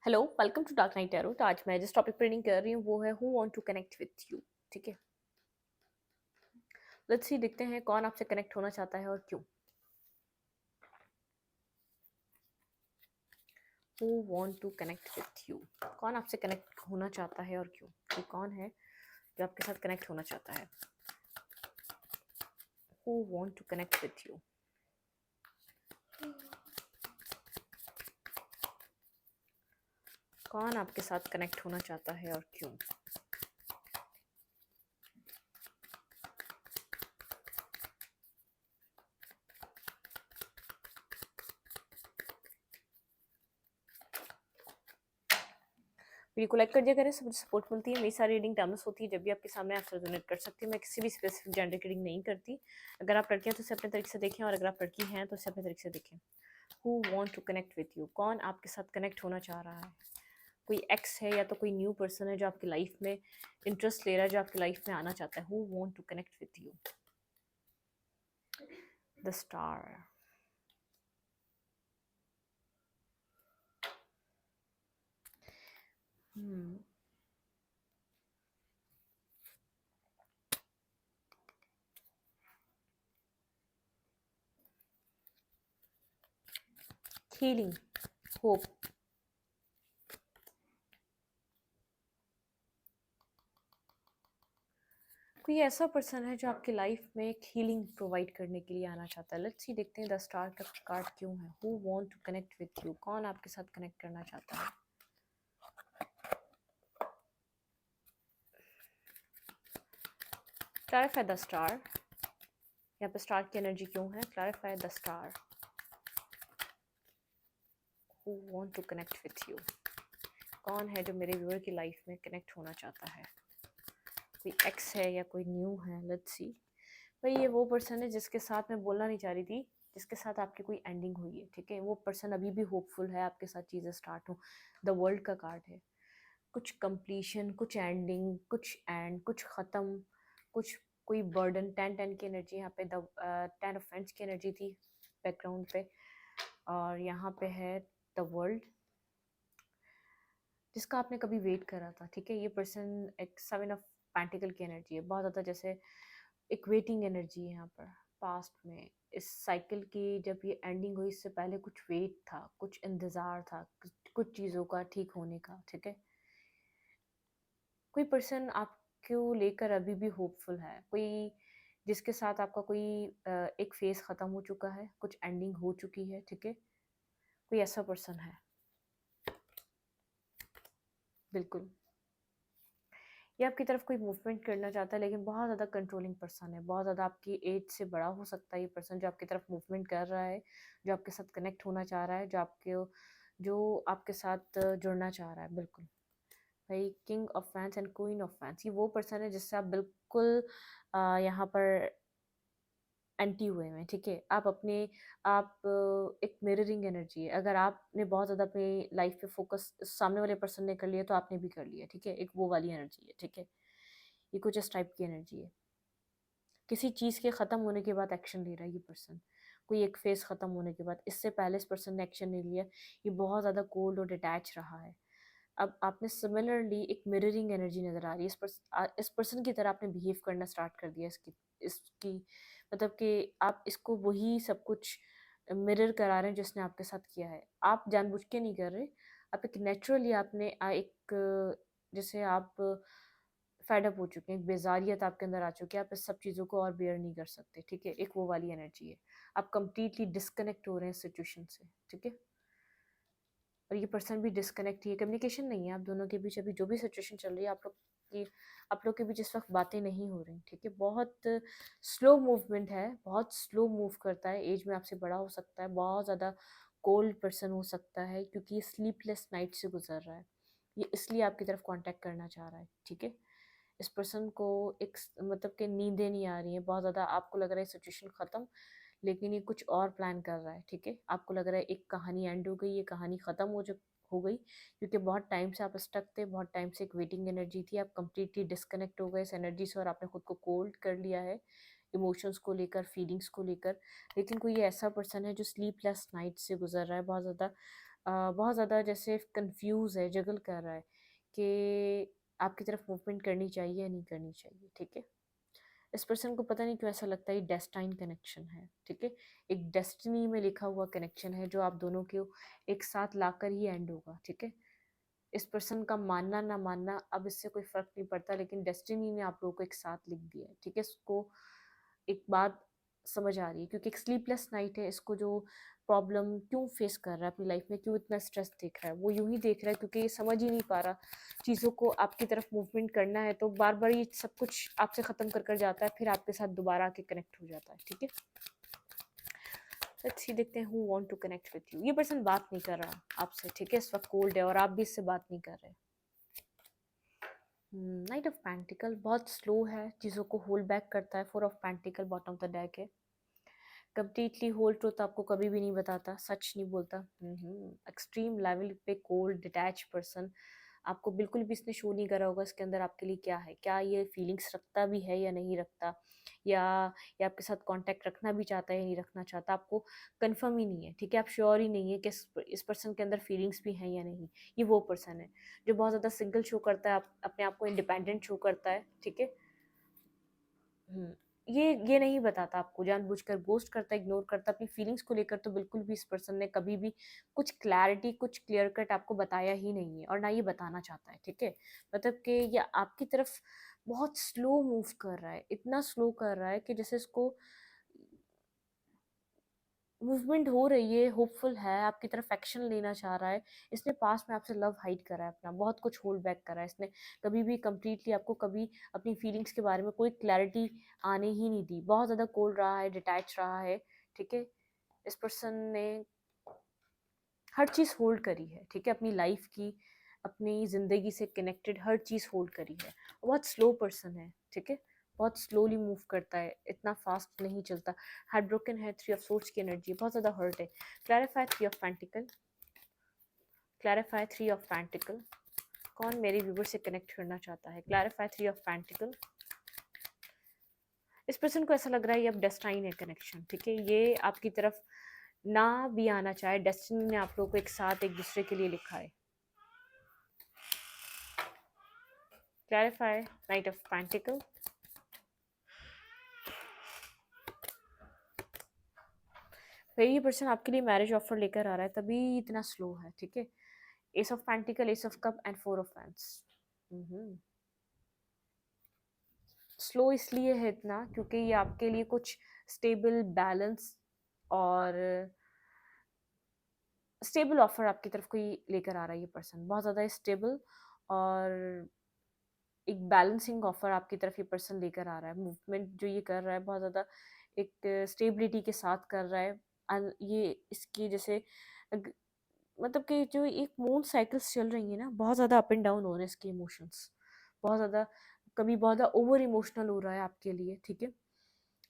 Hello, welcome to Dark Night Tarot. तो आज मैं जिस टॉपिक पर रीडिंग कर रही हूँ वो है who want to connect with you. ठीक है, लेट्स सी, देखते हैं कौन आपसे कनेक्ट होना चाहता है और क्यों। Who want to connect with you, कौन आपसे कनेक्ट होना चाहता है और क्यों। ये कौन है जो आपके साथ कनेक्ट होना चाहता है। Who want to connect with you, कौन आपके साथ कनेक्ट होना चाहता है और क्यों। वीडियो को लाइक कर दिया करें, सब सपोर्ट मिलती है। मेरी सारी रीडिंग टाइमलेस होती है, जब भी आपके सामने आप रेजोनेट कर सकती हूँ। मैं किसी भी स्पेसिफिक जेंडर की रीडिंग नहीं करती। अगर आप लड़कियां तो इसे अपने तरीके से देखें, और अगर आप लड़की हैं तो इसे अपने तरीके से देखें। Who want to connect with you, कौन आपके साथ कनेक्ट होना चाह रहा है। कोई एक्स है या तो कोई न्यू पर्सन है जो आपकी लाइफ में इंटरेस्ट ले रहा है, जो आपकी लाइफ में आना चाहता है। Who want to connect with you. The star, healing, hope. कोई ऐसा पर्सन है जो आपकी लाइफ में एक हीलिंग प्रोवाइड करने के लिए आना चाहता है। लेट्स सी, देखते हैं द स्टार का कार्ड क्यों है। Who want to connect with you, कौन आपके साथ कनेक्ट करना चाहता है। क्लैरिफाई द स्टार, यहाँ पे स्टार की एनर्जी क्यों है। Clarify the star, who want to connect with you, कौन है जो मेरे व्यूअर की लाइफ में कनेक्ट होना चाहता है। कोई एक्स है या कोई न्यू है। लेट्स सी भाई, ये वो पर्सन है जिसके साथ मैं बोलना नहीं चाह रही थी, जिसके साथ आपकी कोई एंडिंग हुई है। ठीक है, वो पर्सन अभी भी होपफुल है आपके साथ चीज़ें स्टार्ट हो। द वर्ल्ड का कार्ड है, कुछ कंप्लीशन, कुछ एंडिंग, कुछ एंड, कुछ ख़त्म, कुछ कोई बर्डन। 10-10 की एनर्जी यहाँ पे, द 10 ऑफ फ्रेंड्स की एनर्जी थी बैकग्राउंड पे, और यहाँ पे है द वर्ल्ड जिसका आपने कभी वेट करा था। ठीक है, ये पर्सन एक 7 ऑफ पेंटिकल की एनर्जी है, बहुत ज़्यादा जैसे एक वेटिंग एनर्जी है यहाँ पर। पास्ट में इस साइकिल की जब ये एंडिंग हुई, इससे पहले कुछ वेट था, कुछ इंतज़ार था, कुछ चीज़ों का ठीक होने का। ठीक है, कोई पर्सन आपको लेकर अभी भी होपफुल है, कोई जिसके साथ आपका कोई एक फेज़ ख़त्म हो चुका है, कुछ एंडिंग हो चुकी है। ठीक है, कोई ऐसा पर्सन है, बिल्कुल। ये आपकी तरफ कोई मूवमेंट करना चाहता है, लेकिन बहुत ज़्यादा कंट्रोलिंग पर्सन है, बहुत ज़्यादा आपकी एज से बड़ा हो सकता है ये पर्सन, जो आपकी तरफ मूवमेंट कर रहा है, जो आपके साथ कनेक्ट होना चाह रहा है, जो आपके साथ जुड़ना चाह रहा है। बिल्कुल भाई, king of fans and queen of fans, ये वो पर्सन है जिससे आप बिल्कुल यहाँ पर एंटी हुए हैं। ठीक है, आप एक मिररिंग एनर्जी है। अगर आपने बहुत ज़्यादा अपनी लाइफ पे फोकस सामने वाले पर्सन ने कर लिया तो आपने भी कर लिया। ठीक है, एक वो वाली एनर्जी है। ठीक है, ये कुछ इस टाइप की एनर्जी है। किसी चीज़ के ख़त्म होने के बाद एक्शन ले रहा है ये पर्सन, कोई एक फेज़ ख़त्म होने के बाद। इससे पहले इस पर्सन ने एक्शन नहीं लिया, ये बहुत ज़्यादा कोल्ड और डिटैच रहा है। अब आपने सिमिलरली एक मिररिंग एनर्जी नज़र आ रही है, इस पर्सन की तरह आपने बिहेव करना स्टार्ट कर दिया। इसकी मतलब कि आप इसको वही सब कुछ मिरर करा रहे हैं जिसने आपके साथ किया है। आप जानबूझ के नहीं कर रहे, आप एक नेचुरली आपने जैसे आप फेड अप हो चुके हैं, एक बेजारियत आपके अंदर आ चुकी है, आप इस सब चीज़ों को और बेयर नहीं कर सकते। ठीक है, एक वो वाली एनर्जी है, आप कंप्लीटली डिस्कनेक्ट हो रहे हैं सिचुएशन से। ठीक है, और ये पर्सन भी डिस्कनेक्ट ही है, कम्युनिकेशन नहीं है आप दोनों के बीच। अभी जो भी सिचुएशन चल रही है आप लोग के बीच इस वक्त बातें नहीं हो रही। ठीक है, बहुत स्लो मूवमेंट है, बहुत स्लो मूव करता है, एज में आपसे बड़ा हो सकता है, बहुत ज़्यादा कोल्ड पर्सन हो सकता है, क्योंकि ये स्लीपलेस नाइट से गुजर रहा है, ये इसलिए आपकी तरफ कांटेक्ट करना चाह रहा है। ठीक है, इस पर्सन को मतलब कि नींदें नहीं आ रही हैं, बहुत ज़्यादा आपको लग रहा है सिचुएशन ख़त्म, लेकिन ये कुछ और प्लान कर रहा है। ठीक है, आपको लग रहा है एक कहानी एंड हो गई, ये कहानी ख़त्म हो गई, क्योंकि बहुत टाइम से आप स्टक थे, बहुत टाइम से एक वेटिंग एनर्जी थी, आप कंप्लीटली डिस्कनेक्ट हो गए इस एनर्जी से और आपने खुद को कोल्ड कर लिया है। इमोशंस को लेकर, फीलिंग्स को लेकर। लेकिन कोई ऐसा पर्सन है जो स्लीपलेस नाइट से गुजर रहा है, बहुत ज़्यादा जैसे कंफ्यूज है, जगल कर रहा है कि आपकी तरफ मूवमेंट करनी चाहिए या नहीं करनी चाहिए, ठीक है। इस पर्सन को पता नहीं क्यों ऐसा लगता है ये डेस्टाइन कनेक्शन है, ठीक है। एक डेस्टिनी में लिखा हुआ कनेक्शन है जो आप दोनों के एक साथ लाकर ही एंड होगा, ठीक है। इस पर्सन का मानना ना मानना अब इससे कोई फर्क नहीं पड़ता, लेकिन डेस्टिनी ने आप लोगों को एक साथ लिख दिया है, ठीक है। इसको एक बात समझ आ रही है, क्योंकि एक स्लीपलेस नाइट है, इसको जो प्रॉब्लम क्यों फेस कर रहा है अपनी लाइफ में, क्यों इतना स्ट्रेस देख रहा है, वो यूं ही देख रहा है क्योंकि ये समझ ही नहीं पा रहा चीज़ों को। आपकी तरफ मूवमेंट करना है तो बार बार ये सब कुछ आपसे ख़त्म कर कर जाता है, फिर आपके साथ दोबारा आके कनेक्ट हो जाता है, ठीक है। लेट्स सी, देखते हैं who want to connect with you. ये पर्सन बात नहीं कर रहा आपसे, ठीक है। इस वक्त कोल्ड है और आप भी इससे बात नहीं कर रहे। नाइट ऑफ पेंटिकल बहुत स्लो है, चीज़ों को होल्ड बैक करता है। Four of pentacle bottom of the deck है। कंप्लीटली होल ट्रूथ आपको कभी भी नहीं बताता, सच नहीं बोलता। एक्सट्रीम लेवल पे कोल्ड डिटैच पर्सन, आपको बिल्कुल भी इसने शो नहीं करा होगा इसके अंदर आपके लिए क्या है, क्या ये फीलिंग्स रखता भी है या नहीं रखता, या ये आपके साथ कांटेक्ट रखना भी चाहता है या नहीं रखना चाहता, आपको कंफर्म ही नहीं है, ठीक है। आप श्योर ही नहीं है कि इस पर्सन के अंदर फीलिंग्स भी हैं या नहीं। ये वो पर्सन है जो बहुत ज़्यादा सिंगल शो करता है, अपने आप को इंडिपेंडेंट शो करता है, ठीक है। हुँ। ये नहीं बताता आपको, जानबूझकर घोस्ट करता है, इग्नोर करता है अपनी फीलिंग्स को लेकर। तो बिल्कुल भी इस पर्सन ने कभी भी कुछ क्लैरिटी, कुछ क्लियर कट आपको बताया ही नहीं है और ना ये बताना चाहता है, ठीक है। मतलब कि ये आपकी तरफ बहुत स्लो मूव कर रहा है, इतना स्लो कर रहा है कि जैसे इसको मूवमेंट हो रही है, होपफुल है, आपकी तरफ एक्शन लेना चाह रहा है। इसने पास्ट में आपसे लव हाइड करा है अपना, बहुत कुछ होल्ड बैक करा है इसने। कभी भी कंप्लीटली आपको कभी अपनी फीलिंग्स के बारे में कोई क्लैरिटी आने ही नहीं दी। बहुत ज़्यादा कोल्ड रहा है, डिटैच रहा है, ठीक है। इस पर्सन ने हर चीज़ होल्ड करी है, ठीक है। अपनी लाइफ की, अपनी ज़िंदगी से कनेक्टेड हर चीज़ होल्ड करी है। बहुत स्लो पर्सन है, ठीक है। बहुत स्लोली मूव करता है, इतना फास्ट नहीं चलता। हार्ट ब्रोकन है, थ्री ऑफ सोर्ड्स की एनर्जी, बहुत ज़्यादा हर्ट है। Clarify three of pentacle, clarify three of pentacle. कौन मेरे व्यूवर से कनेक्ट करना चाहता है? Clarify three of pentacle. इस पर्सन को ऐसा लग रहा है ये अब डेस्टाइन है कनेक्शन, ठीक है। ये आपकी तरफ ना भी आना चाहे, डेस्टिनी ने आप लोगों को एक साथ एक दूसरे के लिए लिखा है। Clarify night of pentacle. भाई ये पर्सन आपके लिए मैरिज ऑफर लेकर आ रहा है, तभी इतना स्लो है, ठीक है। S of pentacle, S of cup and four of fans. Slow इसलिए है इतना क्योंकि ये आपके लिए कुछ स्टेबल, बैलेंस और स्टेबल ऑफर आपकी तरफ कोई लेकर आ रहा है। ये पर्सन बहुत ज़्यादा स्टेबल और एक बैलेंसिंग ऑफर आपकी तरफ ये पर्सन लेकर आ रहा है। मूवमेंट जो ये कर रहा है बहुत ज़्यादा एक स्टेबिलिटी के साथ कर रहा है। ये इसकी जैसे मतलब कि जो एक मून साइकिल्स चल रही है ना, बहुत ज़्यादा अप एंड डाउन हो रहे हैं इसके इमोशंस। बहुत ज़्यादा, कभी बहुत ज़्यादा ओवर इमोशनल हो रहा है आपके लिए, ठीक है।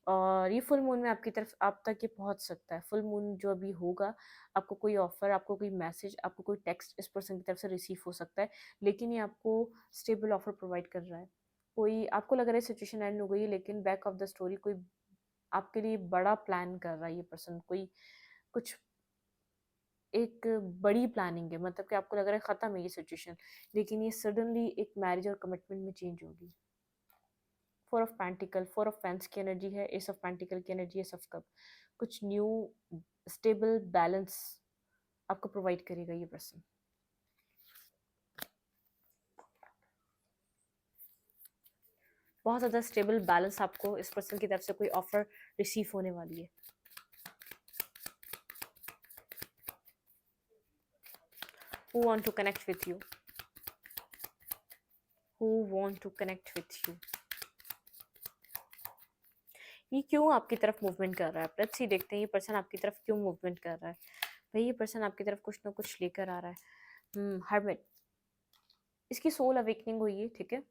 और ये फुल मून में आपकी तरफ आप तक ये पहुंच सकता है। फुल मून जो अभी होगा, आपको कोई ऑफर, आपको कोई मैसेज, आपको कोई टेक्स्ट इस पर्सन की तरफ से रिसीव हो सकता है, लेकिन ये आपको स्टेबल ऑफर प्रोवाइड कर रहा है। कोई आपको लग रहा है सिचुएशन एंड हो गई है, लेकिन बैक ऑफ द स्टोरी कोई आपके लिए बड़ा प्लान कर रहा है ये पर्सन। कोई कुछ एक बड़ी प्लानिंग है, मतलब कि आपको लग रहा है ख़त्म है ये सिचुएशन, लेकिन ये सडनली एक मैरिज और कमिटमेंट में चेंज होगी। Four of pentacle, four of fans की एनर्जी है, एस ऑफ पेंटिकल की एनर्जी, एस ऑफ कप। कुछ न्यू स्टेबल बैलेंस आपको प्रोवाइड करेगा ये पर्सन। बहुत ज़्यादा स्टेबल बैलेंस आपको इस पर्सन की तरफ से कोई ऑफर रिसीव होने वाली है। Who want to connect with you? Who want to connect with you? ये क्यों आपकी तरफ मूवमेंट कर रहा है? लेट्स सी, देखते हैं ये पर्सन आपकी तरफ क्यों मूवमेंट कर रहा है। भाई ये पर्सन आपकी तरफ कुछ ना कुछ लेकर आ रहा है। हर्मिट, इसकी सोल अवेकनिंग हुई है, ठीक है।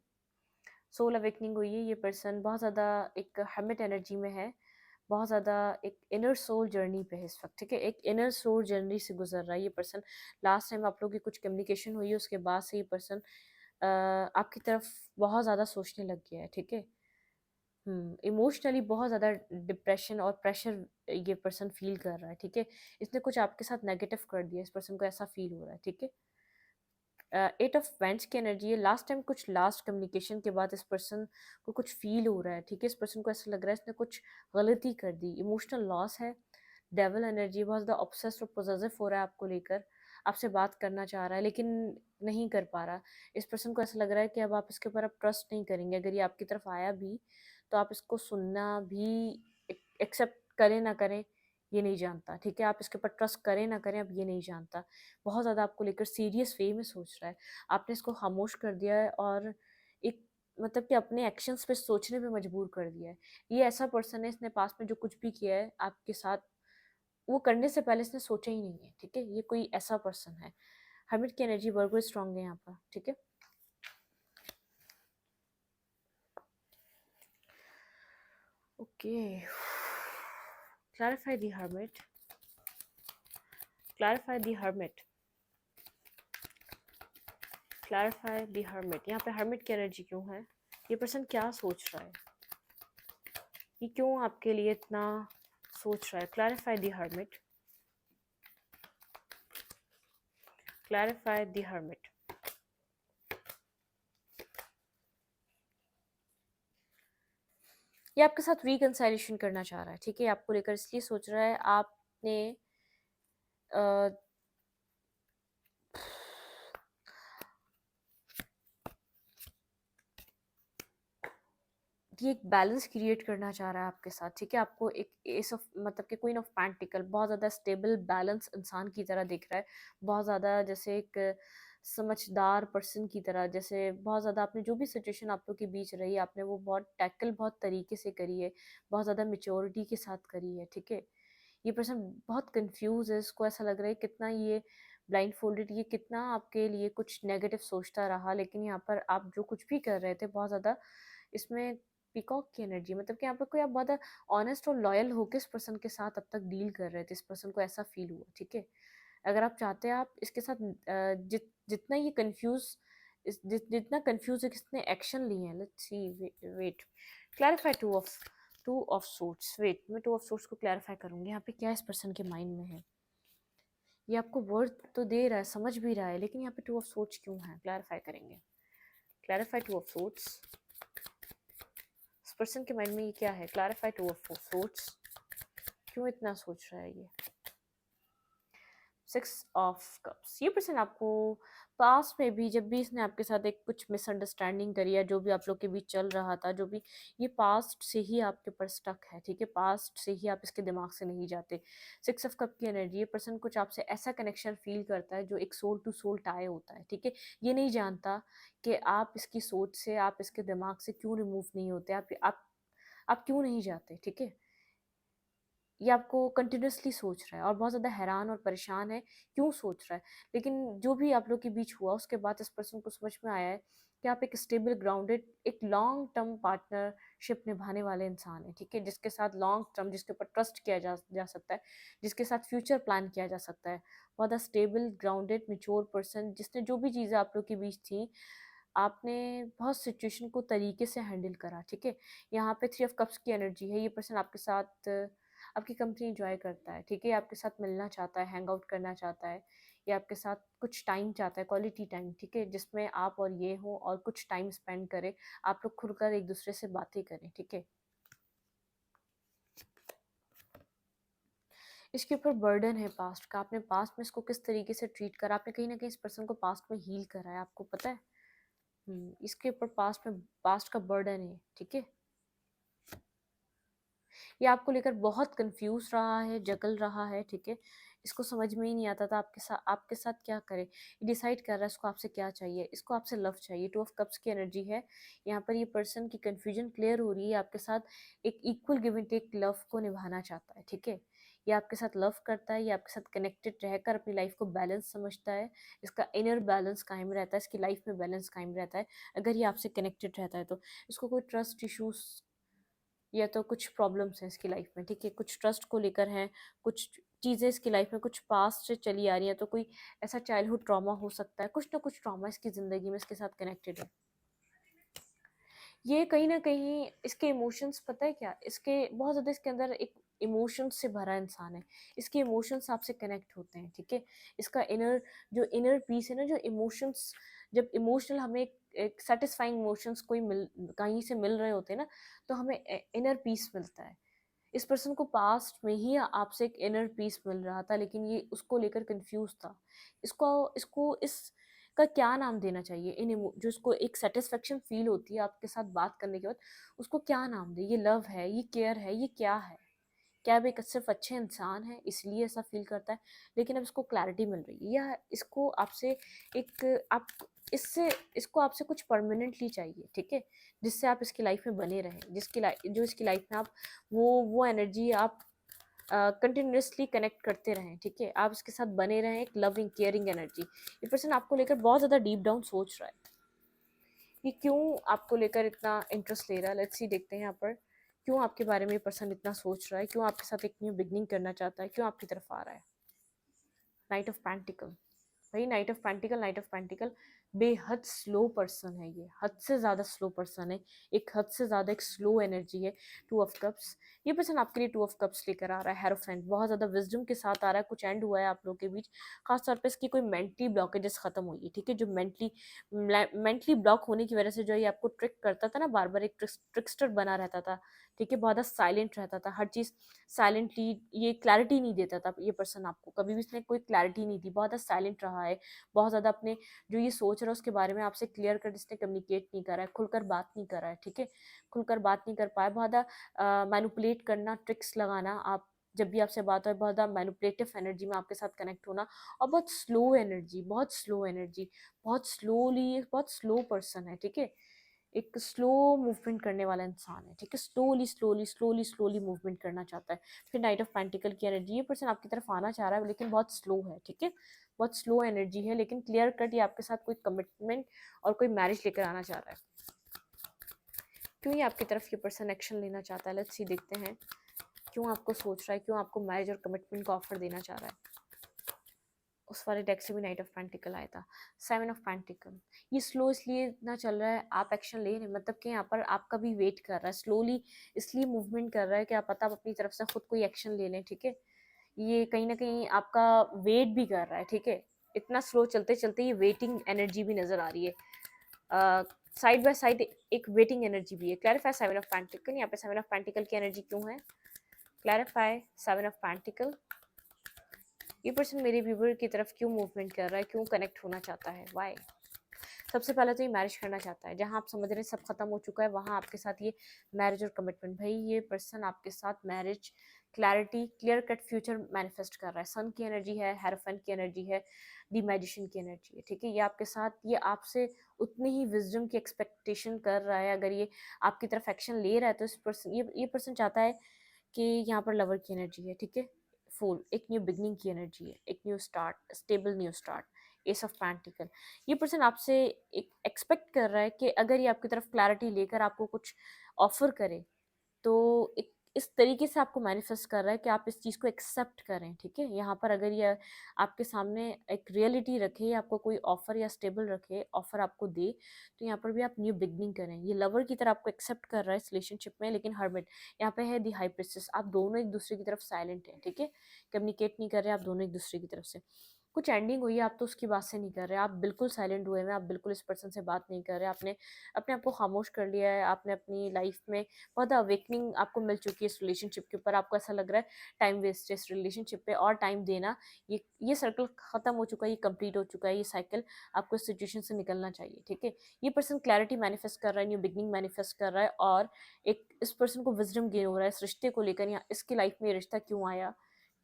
सोल अवेकनिंग हुई है। ये पर्सन बहुत ज़्यादा एक हर्मिट एनर्जी में है, बहुत ज़्यादा एक इनर सोल जर्नी पे है इस वक्त, ठीक है। एक इनर सोल जर्नी से गुजर रहा है ये पर्सन। लास्ट टाइम आप लोगों की कुछ कम्युनिकेशन हुई है, उसके बाद से ये पर्सन आपकी तरफ बहुत ज़्यादा सोचने लग गया है, ठीक है। इमोशनली बहुत ज़्यादा डिप्रेशन और प्रेशर ये पर्सन फ़ील कर रहा है, ठीक है? इसने कुछ आपके साथ नेगेटिव कर दिया, इस पर्सन को ऐसा फ़ील हो रहा है, ठीक है? 8 ऑफ वेंट्स की एनर्जी है, लास्ट टाइम कुछ लास्ट कम्युनिकेशन के बाद इस पर्सन को कुछ फ़ील हो रहा है, ठीक है? इस पर्सन को ऐसा लग रहा है इसने कुछ गलती कर दी, इमोशनल लॉस है, डेविल एनर्जी बहुत ज़्यादा ऑब्सेस्ड और पोजेसिव हो रहा है आपको लेकर, आपसे बात करना चाह रहा है लेकिन नहीं कर पा रहा। इस पर्सन को ऐसा लग रहा है कि अब आप इसके ऊपर अब ट्रस्ट नहीं करेंगे, अगर ये आपकी तरफ आया भी तो आप इसको सुनना भी एक्सेप्ट करें ना करें ये नहीं जानता, ठीक है? आप इसके ऊपर ट्रस्ट करें ना करें अब ये नहीं जानता। बहुत ज़्यादा आपको लेकर सीरियस वे में सोच रहा है। आपने इसको खामोश कर दिया है और एक मतलब कि अपने एक्शंस पे सोचने पे मजबूर कर दिया है। ये ऐसा पर्सन है, इसने पास्ट में जो कुछ भी किया है आपके साथ, वो करने से पहले इसने सोचा ही नहीं है, ठीक है? ये कोई ऐसा पर्सन है। हर्मिट की एनर्जी वर्क स्ट्रांग है यहाँ पर, ठीक है? Okay, clarify the hermit, clarify the hermit, clarify the hermit. यहाँ पे हर्मिट की एनर्जी क्यों है? ये पर्सन क्या सोच रहा है? ये क्यों आपके लिए इतना सोच रहा है? Clarify the hermit, clarify the hermit. ये आपके साथ रिकंसाइलेशन करना चाह रहा है, ठीक है? आपको लेकर इसलिए सोच रहा है, आपने अ, ये एक बैलेंस क्रिएट करना चाह रहा है आपके साथ, ठीक है? आपको एक एस ऑफ मतलब कि क्वीन ऑफ पेंटिकल बहुत ज़्यादा स्टेबल बैलेंस इंसान की तरह दिख रहा है, बहुत ज़्यादा जैसे एक समझदार पर्सन की तरह, जैसे बहुत ज़्यादा आपने जो भी सिचुएशन आप लोग के बीच रही है आपने वो बहुत टैकल बहुत तरीके से करी है, बहुत ज़्यादा मेच्योरिटी के साथ करी है, ठीक है? ये पर्सन बहुत कंफ्यूज है, इसको ऐसा लग रहा है कितना ये ब्लाइंड फोल्डेड, ये कितना आपके लिए कुछ नेगेटिव सोचता रहा, लेकिन यहाँ पर आप जो कुछ भी कर रहे थे बहुत ज़्यादा इसमें पीकॉक की एनर्जी, मतलब कि यहाँ पर कोई आप बहुत ऑनेस्ट और लॉयल होकर इस पर्सन के साथ अब तक डील कर रहे थे, इस पर्सन को ऐसा फील हुआ, ठीक है? अगर आप चाहते हैं आप इसके साथ जितना ये कंफ्यूज जितना कंफ्यूज है किसने एक्शन लिए हैं, let's see, wait, clarify two of swords. Wait, मैं टू ऑफ सोर्ट्स को क्लैरिफाई करूंगी, यहाँ पे क्या इस पर्सन के माइंड में है? ये आपको वर्ड तो दे रहा है, समझ भी रहा है, लेकिन यहाँ पे टू ऑफ सोर्ट्स क्यों है? क्लैरिफाई करेंगे, क्लैरिफाई टू ऑफ सोर्ट्स। इस पर्सन के माइंड में ये क्या है? क्लैरिफाई टू ऑफ सोर्ट्स, क्यों इतना सोच रहा है ये? 6 ऑफ कप्स। ये पर्सन आपको पास्ट में भी जब भी इसने आपके साथ एक कुछ मिसअंडरस्टैंडिंग करी है, जो भी आप लोग के बीच चल रहा था, जो भी, ये पास्ट से ही आपके ऊपर स्टक है, ठीक है? पास्ट से ही आप इसके दिमाग से नहीं जाते। 6 ऑफ कप की एनर्जी, ये पर्सन कुछ आपसे ऐसा कनेक्शन फील करता है जो एक सोल टू सोल टाई होता है, ठीक है? ये नहीं जानता कि आप इसकी सोच से, आप इसके दिमाग से क्यों रिमूव नहीं होते, आप क्यों नहीं जाते, ठीक है? ये आपको कंटिन्यूअसली सोच रहा है और बहुत ज़्यादा हैरान और परेशान है, क्यों सोच रहा है? लेकिन जो भी आप लोग के बीच हुआ उसके बाद इस पर्सन को समझ में आया है कि आप एक स्टेबल ग्राउंडेड एक लॉन्ग टर्म पार्टनरशिप निभाने वाले इंसान हैं, ठीक है? जिसके साथ लॉन्ग टर्म, जिसके ऊपर ट्रस्ट किया जा सकता है, जिसके साथ फ्यूचर प्लान किया जा सकता है, बहुत ज़्यादा स्टेबल ग्राउंडेड मेच्योर पर्सन, जिसने जो भी चीज़ें आप लोग के बीच थी, आपने बहुत सिचुएशन को तरीके से हैंडल करा, ठीक है? यहाँ पे 3 ऑफ कप्स की एनर्जी है, ये पर्सन आपके साथ आपकी कंपनी एंजॉय करता है, ठीक है? ये आपके साथ मिलना चाहता है, हैंग आउट करना चाहता है, ये आपके साथ कुछ टाइम चाहता है, क्वालिटी टाइम, ठीक है? जिसमें आप और ये हो और कुछ टाइम स्पेंड करें, आप लोग खुलकर एक दूसरे से बातें करें, ठीक है? इसके ऊपर बर्डन है पास्ट का, आपने पास्ट में इसको किस तरीके से ट्रीट करा, आपने कहीं ना कहीं इस पर्सन को पास्ट में हील करा है, आपको पता है? इसके ऊपर पास्ट का बर्डन है, ठीक है? ये आपको लेकर बहुत कंफ्यूज रहा है, जगल रहा है, ठीक है? इसको समझ में ही नहीं आता था आपके साथ क्या करे, ये डिसाइड कर रहा है इसको आपसे क्या चाहिए, इसको आपसे लव चाहिए, 2 ऑफ कप्स की एनर्जी है। यहाँ पर ये पर्सन की कंफ्यूजन क्लियर हो रही है, आपके साथ एक equal give and take love को निभाना चाहता है, ठीक है? ये आपके साथ लव करता है, ये आपके साथ कनेक्टेड रहकर अपनी लाइफ को बैलेंस समझता है, इसका इनर बैलेंस कायम रहता है, इसकी लाइफ में बैलेंस कायम रहता है अगर ये आपसे कनेक्टेड रहता है तो। इसको कोई ट्रस्ट इशूज या तो कुछ प्रॉब्लम्स हैं इसकी लाइफ में, ठीक है? कुछ ट्रस्ट को लेकर हैं, कुछ चीज़ें इसकी लाइफ में कुछ पास्ट से चली आ रही हैं, तो कोई ऐसा चाइल्डहुड ट्रॉमा हो सकता है, कुछ ना कुछ ट्रॉमा इसकी ज़िंदगी में इसके साथ कनेक्टेड है। ये कहीं न कहीं इसके इमोशंस पता है क्या? इसके बहुत ज़्यादा इसके अंदर एक इमोशंस से भरा इंसान है। इसके इमोशंस आपसे कनेक्ट होते हैं, ठीक है? इसका जो इनर पीस है ना, जो इमोशंस जब इमोशनल हमें एक सैटिस्फाइंग इमोशंस कोई मिल कहीं से मिल रहे होते हैं ना, तो हमें इनर पीस मिलता है। इस पर्सन को पास्ट में ही आपसे एक इनर पीस मिल रहा था, लेकिन ये उसको लेकर कंफ्यूज था। इसको इसको इसका क्या नाम देना चाहिए? जो इसको एक सेटिस्फेक्शन फील होती है आपके साथ बात करने के बाद, उसको क्या नाम दे? ये लव है, ये केयर है, ये क्या है? क्या वो एक सिर्फ अच्छे इंसान है इसलिए ऐसा फील करता है? लेकिन अब इसको क्लैरिटी मिल रही है, या इसको आपसे एक आप इससे इसको आपसे कुछ परमानेंटली चाहिए, ठीक है? जिससे आप इसकी लाइफ में बने रहें, जो इसकी लाइफ में आप वो एनर्जी आप कंटिन्यूअसली कनेक्ट करते रहें, ठीक है? आप इसके साथ बने रहें, एक लविंग केयरिंग एनर्जी। ये पर्सन आपको लेकर बहुत ज़्यादा डीप डाउन सोच रहा है। ये क्यों आपको लेकर इतना इंटरेस्ट ले रहा है? लेट्स सी, देखते हैं यहाँ पर क्यों आपके बारे में ये पर्सन इतना सोच रहा है, क्यों आपके साथ एक न्यू बिगनिंग करना चाहता है, क्यों आपकी तरफ आ रहा है। नाइट ऑफ पेंटिकल, भाई नाइट ऑफ पेंटिकल बेहद स्लो पर्सन है। ये हद से ज़्यादा स्लो पर्सन है, एक हद से ज़्यादा एक स्लो एनर्जी है। टू ऑफ कप्स, ये पर्सन आपके लिए टू ऑफ कप्स लेकर आ रहा है। हेरोफेंट बहुत ज़्यादा विजडम के साथ आ रहा है। कुछ एंड हुआ है आप लोगों के बीच, खासतौर पे इसकी कोई मेंटली ब्लॉकेजेस खत्म हुई है, ठीक है? जो मेंटली ब्लॉक होने की वजह से जो ये आपको ट्रिक करता था ना, बार बार एक ट्रिकस्टर बना रहता था, ठीक है? बहुत ज़्यादा साइलेंट रहता था, हर चीज़ साइलेंटली, ये क्लैरिटी नहीं देता था। ये पर्सन आपको कभी भी इसने कोई क्लैरिटी नहीं दी, बहुत ज़्यादा साइलेंट रहा है, बहुत ज़्यादा अपने जो ये सोच रहा है उसके बारे में आपसे क्लियर कट इसने कम्युनिकेट नहीं करा है, खुलकर बात नहीं करा है, ठीक है? खुलकर बात नहीं कर पाया, बहुत ज़्यादा मैनिपुलेट करना, ट्रिक्स लगाना, आप जब भी आपसे बात हो बहुत ज़्यादा मैनिपुलेटिव एनर्जी में आपके साथ कनेक्ट होना, और बहुत स्लो एनर्जी, बहुत स्लो एनर्जी, बहुत स्लोली, बहुत स्लो पर्सन है, ठीक है? एक स्लो मूवमेंट करने वाला इंसान है, ठीक है? Slowly slowly slowly slowly movement करना चाहता है। फिर नाइट ऑफ पेंटिकल की एनर्जी, ये पर्सन आपकी तरफ आना चाह रहा है लेकिन बहुत स्लो है, ठीक है? बहुत स्लो एनर्जी है, लेकिन क्लियर कट ये आपके साथ कोई कमिटमेंट और कोई मैरिज लेकर आना चाह रहा है। क्यों ये आपकी तरफ ये पर्सन एक्शन लेना चाहता है? लेट्स सी, देखते हैं क्यों आपको सोच रहा है, क्यों आपको मैरिज और कमिटमेंट का ऑफर देना चाह रहा है। उस वाले डेक से भी नाइट ऑफ पेंटिकल आया था, 7 ऑफ पेंटिकल। ये स्लो इसलिए इतना चल रहा है, आप एक्शन ले रहे हैं, मतलब कि यहाँ पर आपका भी वेट कर रहा है, स्लोली इसलिए मूवमेंट कर रहा है कि आप पता आप अपनी तरफ से खुद कोई एक्शन ले लें, ठीक है? ये कहीं ना कहीं आपका वेट भी कर रहा है, ठीक है? इतना स्लो चलते चलते ये वेटिंग एनर्जी भी नजर आ रही है, साइड बाय साइड एक वेटिंग एनर्जी भी है। क्लैरिफाई 7 ऑफ पेंटिकल, यहाँ पे 7 ऑफ पेंटिकल की एनर्जी क्यों है? Clarify 7 of pentacle. ये पर्सन मेरे व्यूवर की तरफ क्यों मूवमेंट कर रहा है, क्यों कनेक्ट होना चाहता है, वाई? सबसे पहले तो ये मैरिज करना चाहता है। जहाँ आप समझ रहे हैं सब खत्म हो चुका है, वहाँ आपके साथ ये मैरिज और कमिटमेंट। भाई ये पर्सन आपके साथ marriage, clarity, clear cut future manifest कर रहा है। सन की एनर्जी है, हेरोफेंट की एनर्जी है, दी मैजिशियन की एनर्जी है, ठीक है? ये आपके साथ, ये आपसे उतनी ही विजडम की एक्सपेक्टेशन कर रहा है। अगर ये आपकी तरफ एक्शन ले रहा है तो इस पर्सन, ये पर्सन चाहता है कि यहाँ पर लवर की एनर्जी है, ठीक है? फूल, एक न्यू बिगनिंग की एनर्जी है, एक new start, stable new start. S of pentacle, ये पर्सन आपसे एक एक्सपेक्ट कर रहा है कि अगर ये आपकी तरफ क्लैरिटी लेकर आपको कुछ ऑफर करे, तो एक इस तरीके से आपको मैनिफेस्ट कर रहा है कि आप इस चीज़ को एक्सेप्ट करें, ठीक है? यहाँ पर अगर ये आपके सामने एक रियलिटी रखे, आपको कोई ऑफर या स्टेबल रखे, ऑफर आपको दे, तो यहाँ पर भी आप न्यू बिगनिंग करें। ये लवर की तरह आपको एक्सेप्ट कर रहा है इस रिलेशनशिप में, लेकिन हर्मिट यहाँ पे है, दी हाई प्रिंसेस। आप दोनों एक दूसरे की तरफ साइलेंट हैं, ठीक है? कम्युनिकेट नहीं कर रहे आप दोनों एक दूसरे की तरफ से। कुछ एंडिंग हुई है, आप तो उसकी बात से नहीं कर रहे, आप बिल्कुल साइलेंट हुए हैं, आप बिल्कुल इस पर्सन से बात नहीं कर रहे, आपने अपने आप को खामोश कर लिया है। आपने अपनी लाइफ में बहुत अवेकनिंग आपको मिल चुकी है इस रिलेशनशिप के ऊपर। आपको ऐसा लग रहा है टाइम वेस्ट है इस रिलेशनशिप पे, और टाइम देना, ये सर्कल खत्म हो चुका है, ये कंप्लीट हो चुका है, ये साइकिल, आपको इस सिचुएशन से निकलना चाहिए, ठीक है? ये पर्सन क्लैरिटी मैनिफेस्ट कर रहा है, न्यू बिगनिंग मैनिफेस्ट कर रहा है, और एक इस पर्सन को विजडम गेन हो रहा है इस रिश्ते को लेकर। यहाँ इसकी लाइफ में ये रिश्ता क्यों आया,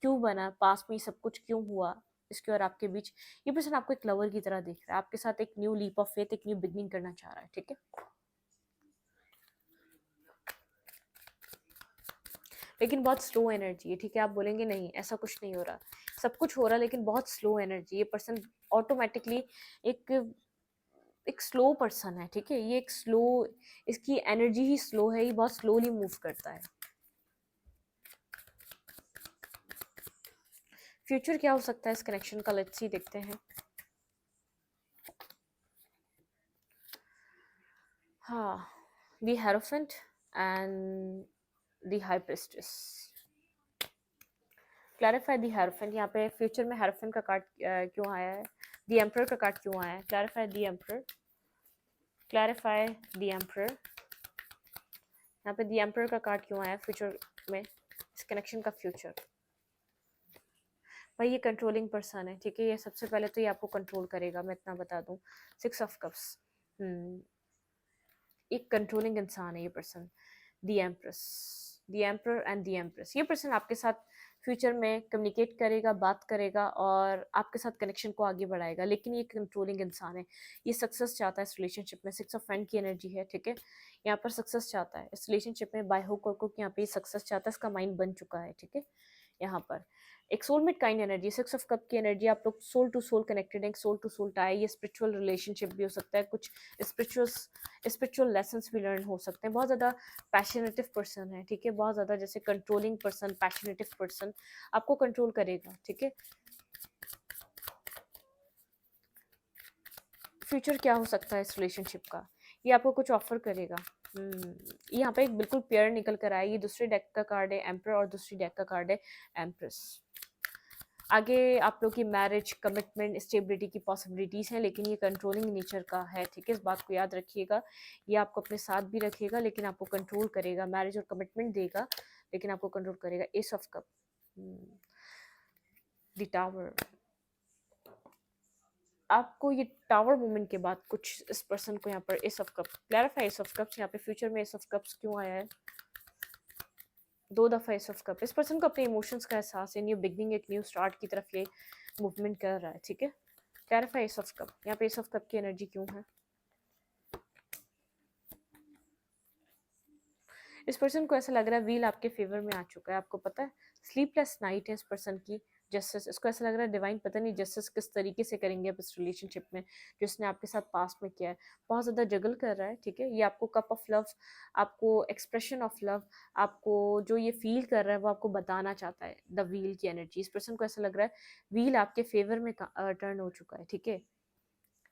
क्यों बना, पास में ये सब कुछ क्यों हुआ इसके और आपके बीच। ये पर्सन आपको एक लवर की तरह देख रहा है, आपके साथ एक न्यू लीप ऑफ फेथ, एक न्यू बिगनिंग करना चाह रहा है, ठीक है? लेकिन बहुत स्लो एनर्जी है, ठीक है? आप बोलेंगे नहीं ऐसा कुछ नहीं हो रहा, सब कुछ हो रहा है, लेकिन बहुत स्लो एनर्जी। ये पर्सन ऑटोमेटिकली एक एक स्लो पर्सन है, ठीक है? ये एक स्लो, इसकी एनर्जी ही स्लो है, ये बहुत स्लोली मूव करता है। फ्यूचर क्या हो सकता है इस कनेक्शन का? लेट्स सी, देखते हैं। हाँ, the hierophant and the high priestess. Clarify the hierophant. यहाँ पे फ्यूचर में हेरोफेंट का कार्ड क्यों आया है, द एम्परर का कार्ड क्यों आया है? Clarify the emperor, clarify the emperor. यहाँ पे द एम्परर का कार्ड क्यों आया फ्यूचर में, इस कनेक्शन का फ्यूचर। भाई ये कंट्रोलिंग पर्सन है, ठीक है, ये सबसे पहले तो ये आपको कंट्रोल करेगा, मैं इतना बता दूं। 6 ऑफ कप्स, एक कंट्रोलिंग इंसान है ये person. The empress, the emperor and the empress. ये पर्सन आपके साथ फ्यूचर में कम्युनिकेट करेगा, बात करेगा और आपके साथ कनेक्शन को आगे बढ़ाएगा, लेकिन ये कंट्रोलिंग इंसान है। ये सक्सेस चाहता है इस रिलेशनशिप में। 6 ऑफ पेंट की एनर्जी है, ठीक है, यहाँ पर सक्सेस चाहता है इस रिलेशनशिप में, बाय हुक और क्रुक यहाँ पे सक्सेस चाहता है, इसका माइंड बन चुका है, ठीक है। यहाँ पर एक soulmate kind energy, 6 of cup की एनर्जी, आप लोग सोल टू सोल कनेक्टेड है, सोल टू सोल टाई। ये स्पिरिचुअल रिलेशनशिप भी हो सकता है, कुछ स्पिरिचुअल लेसन्स भी लर्न हो सकते हैं। बहुत ज़्यादा पैशनेटिव पर्सन है, ठीक है, बहुत ज़्यादा जैसे कंट्रोलिंग पर्सन, पैशनेटिव पर्सन आपको कंट्रोल करेगा, ठीक है। फ्यूचर क्या हो सकता है इस रिलेशनशिप का, ये आपको कुछ ऑफर करेगा। यहाँ पे एक बिल्कुल पेयर निकल कर आया, ये दूसरे डेक का कार्ड है एम्परर और दूसरी डेक का कार्ड है एम्प्रेस। आगे आप लोग की मैरिज, कमिटमेंट, स्टेबिलिटी की पॉसिबिलिटीज़ हैं, लेकिन ये कंट्रोलिंग नेचर का है, ठीक है, इस बात को याद रखिएगा। ये आपको अपने साथ भी रखेगा लेकिन आपको कंट्रोल करेगा, मैरिज और कमिटमेंट देगा लेकिन आपको कंट्रोल करेगा। S of cup, the tower. आपको ये टावर मोमेंट के बाद कुछ इस पर्सन को यहाँ पर S of cup, clarify S of cups. यहाँ पे फ्यूचर में एस ऑफ कप्स क्यों आया है? 2 दफ़ा एस ऑफ कप। इस पर्सन को अपने इमोशंस का एहसास है, न्यू बिगनिंग, एक न्यू स्टार्ट की तरफ ये मूवमेंट कर रहा है, ठीक है। Clarify S of cup. यहाँ पे एस ऑफ कप की एनर्जी क्यों है? इस पर्सन को ऐसा लग रहा है व्हील आपके फेवर में आ चुका है, आपको पता है, स्लीपलेस नाइट है इस पर्सन की। जस्टिस, इसको ऐसा लग रहा है डिवाइन पता नहीं जस्टिस किस तरीके से करेंगे अब इस रिलेशनशिप में जो इसने आपके साथ पास्ट में किया है। बहुत ज़्यादा जगल कर रहा है, ठीक है। ये आपको कप ऑफ लव, आपको एक्सप्रेशन ऑफ लव, आपको जो ये फील कर रहा है वो आपको बताना चाहता है। द व्हील की एनर्जी, इस पर्सन को ऐसा लग रहा है व्हील आपके फेवर में टर्न हो चुका है, ठीक है।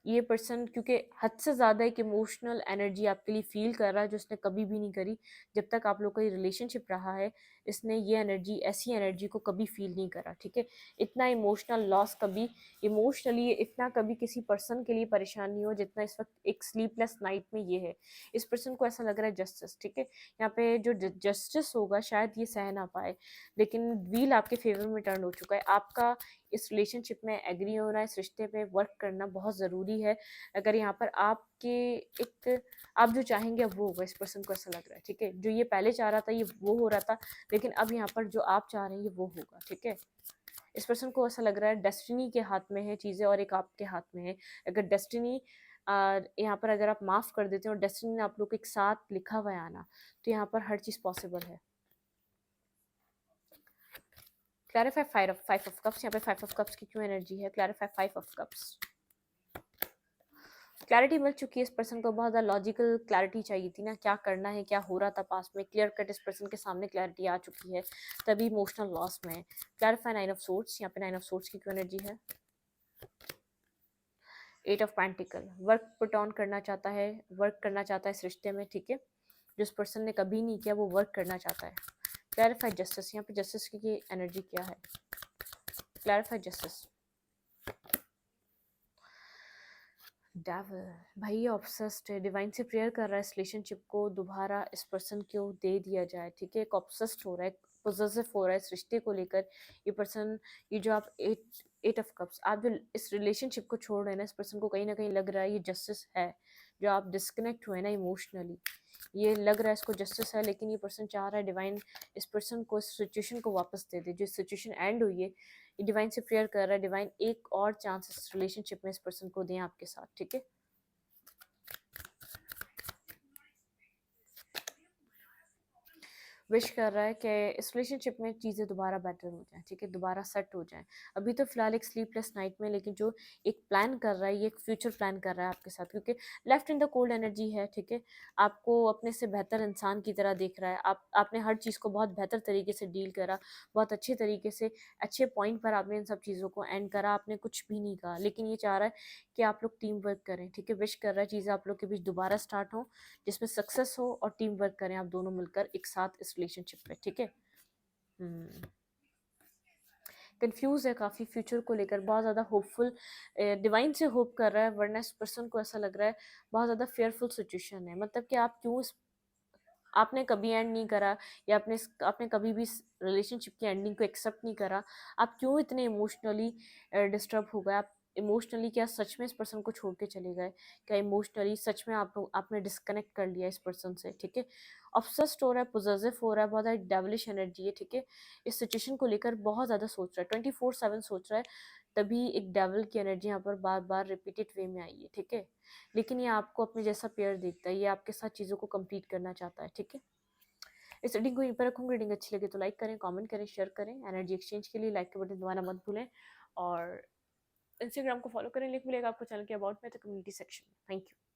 ये पर्सन क्योंकि हद से ज़्यादा एक इमोशनल एनर्जी आपके लिए फील कर रहा है जो इसने कभी भी नहीं करी। जब तक आप लोग का ये रिलेशनशिप रहा है इसने ये एनर्जी, ऐसी एनर्जी को कभी फील नहीं करा, ठीक है। इतना इमोशनल लॉस कभी, इमोशनली इतना कभी किसी पर्सन के लिए परेशान नहीं हो जितना इस वक्त एक स्लीपलेस नाइट में ये है। इस पर्सन को ऐसा लग रहा है जस्टिस, ठीक है। यहाँ पे जो जस्टिस होगा शायद ये सह ना पाए, लेकिन व्हील आपके फेवर में टर्न हो चुका है। आपका इस रिलेशनशिप में एग्री होना, इस रिश्ते पे वर्क करना बहुत ज़रूरी है। अगर यहाँ पर आपके एक, आप जो चाहेंगे अब वो होगा, इस पर्सन को ऐसा लग रहा है, ठीक है। जो ये पहले चाह रहा था ये वो हो रहा था, लेकिन अब यहाँ पर जो आप चाह रहे हैं ये वो होगा, ठीक है। इस पर्सन को ऐसा लग रहा है डेस्टिनी के हाथ में है चीज़ें और एक आपके हाथ में है। अगर डेस्टिनी यहाँ पर अगर आप माफ़ कर देते हैं और डेस्टिनी ने आप लोग को एक साथ लिखा हुआ है आना, तो यहाँ पर हर चीज़ पॉसिबल है। Clarify 5 of cups. यहाँ पे 5 ऑफ कप्स की क्यों एनर्जी है? Clarify 5 of cups. क्लैरिटी मिल चुकी है इस पर्सन को, बहुत ज़्यादा लॉजिकल क्लैरिटी चाहिए थी ना, क्या करना है, क्या हो रहा था पास्ट में, क्लियर कट इस पर्सन के सामने क्लैरिटी आ चुकी है, तभी इमोशनल लॉस में है। Clarify 9 of sorts. यहाँ पे 9 ऑफ सोर्ट्स की क्यों एनर्जी है? 8 of pentacle. Work put on करना चाहता है, वर्क करना चाहता है इस रिश्ते में, ठीक है। जिस पर्सन ने कभी नहीं किया वो वर्क करना चाहता है। Clarify justice. यहाँ पे जस्टिस की एनर्जी क्या है? Clarify justice. डेविल, भाई ये ऑब्सेस्ड है, डिवाइन से प्रेयर कर रहा है इस रिलेशनशिप को दोबारा इस पर्सन को दे दिया जाए, ठीक है। एक ऑब्सेस्ड हो रहा है, पोजेसिव हो रहा है इस रिश्ते को लेकर ये पर्सन। ये जो आप एट ऑफ कप्स, आप जो इस रिलेशनशिप को छोड़ रहे हैं ना, इस पर्सन को कहीं ना कहीं लग रहा है ये जस्टिस है। जो आप डिस्कनेक्ट हुए ना इमोशनली, ये लग रहा है इसको जस्टिस है, लेकिन ये पर्सन चाह रहा है डिवाइन इस पर्सन को इस सिचुएशन को वापस दे दे। जो सिचुएशन एंड हुई है, ये डिवाइन से प्रेयर कर रहा है, डिवाइन एक और चांस इस रिलेशनशिप में इस पर्सन को दें आपके साथ, ठीक है। विश कर रहा है कि इस रिलेशनशिप में चीज़ें दोबारा बेटर हो जाएँ, ठीक है? दोबारा सेट हो जाएँ। अभी तो फ़िलहाल एक स्लीपलेस नाइट में, लेकिन जो एक प्लान कर रहा है, ये एक फ्यूचर प्लान कर रहा है आपके साथ, क्योंकि left in the cold energy है, ठीक है? आपको अपने से बेहतर इंसान की तरह देख रहा है। आपने हर चीज़ को बहुत बेहतर तरीके से डील करा, बहुत अच्छे तरीके से, अच्छे पॉइंट पर आपने इन सब चीज़ों को एंड करा, आपने कुछ भी नहीं कहा। लेकिन ये चाह रहा है कि आप लोग टीम वर्क करें, ठीक है? विश कर रहा है चीज़ें आप लोग के बीच दोबारा स्टार्ट हों, जिसमें सक्सेस हो और टीम वर्क करें आप दोनों मिलकर एक साथ इस रिलेशनशिप में, ठीक है? कंफ्यूज है काफ़ी फ्यूचर को लेकर, बहुत ज़्यादा होपफुल, डिवाइन से होप कर रहा है, वरना इस पर्सन को ऐसा लग रहा है बहुत ज़्यादा फेयरफुल सिचुएशन है। मतलब कि आप क्यों इस आपने कभी एंड नहीं करा, या आपने कभी भी इस रिलेशनशिप की एंडिंग को एक्सेप्ट नहीं करा। आप क्यों इतने इमोशनली डिस्टर्ब हो गए? आप इमोशनली क्या सच में इस पर्सन को छोड़ के चले गए? क्या इमोशनली सच में आपने डिस्कनेक्ट कर लिया इस पर्सन से, ठीक है? ऑब्सेस्ड हो रहा है, पॉसेसिव हो रहा है, बहुत ज़्यादा डेविलिश एनर्जी है, ठीक है? इस सिचुएशन को लेकर बहुत ज़्यादा सोच रहा है, 24/7 सोच रहा है, तभी एक डेविल की एनर्जी यहाँ पर बार-बार रिपीटेड वे में आई है, ठीक है? लेकिन ये आपको अपने जैसा पेयर देखता है, ये आपके साथ चीज़ों को कंप्लीट करना चाहता है, ठीक है? इस रीडिंग को यहीं पर रखूँगी। रीडिंग अच्छी लगे तो लाइक करें, कमेंट करें, शेयर करें। एनर्जी एक्सचेंज के लिए लाइक का बटन दबाना मत भूलें, और इंस्टाग्राम को फॉलो करें, लिंक मिलेगा आपको चैनल के अबाउट में, तो कम्युनिटी सेक्शन में। Thank you.